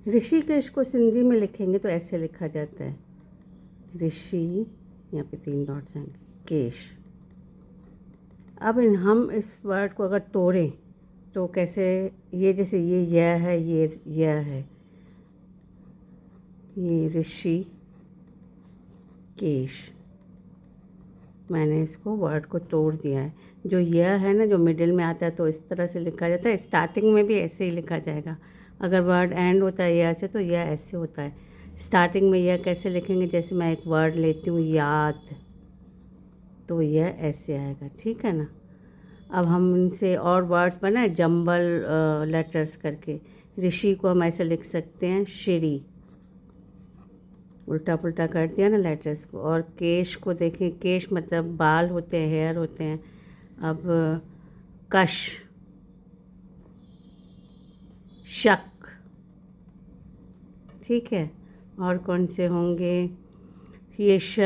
ऋषिकेश को सिंधी में लिखेंगे तो ऐसे लिखा जाता है, ऋषि, यहाँ पे 3 डॉट्स आएंगे, केश। अब हम इस वर्ड को अगर तोड़ें तो कैसे, ये जैसे ये यह है, ये यह है, ये ऋषि केश, मैंने इसको वर्ड को तोड़ दिया है। जो यह है ना, जो मिडिल में आता है तो इस तरह से लिखा जाता है, स्टार्टिंग में भी ऐसे ही लिखा जाएगा। अगर वर्ड एंड होता है यह से तो यह ऐसे होता है। स्टार्टिंग में यह कैसे लिखेंगे, जैसे मैं एक वर्ड लेती हूँ याद, तो यह ऐसे आएगा, ठीक है ना। अब हम इनसे और वर्ड्स बनाए जंबल लेटर्स करके। ऋषि को हम ऐसे लिख सकते हैं श्री, उल्टा पुल्टा कर दिया ना लेटर्स को। और केश को देखें, केश मतलब बाल होते हैं, हेयर होते हैं। अब कश, शक, ठीक है। और कौन से होंगे, ये श,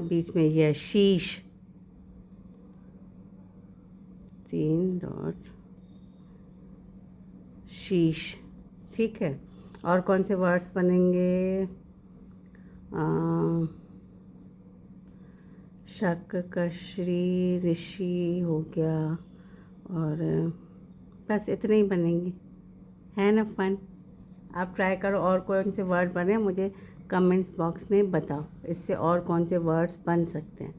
बीच में यह शीश, 3 डॉट, शीश, ठीक है। और कौन से वर्ड्स बनेंगे, शक, कश्री, ऋषि हो गया, और बस इतने ही बनेंगे, है ना फन। आप ट्राई करो, और कौन से वर्ड बने मुझे कमेंट्स बॉक्स में बताओ, इससे और कौन से वर्ड्स बन सकते हैं।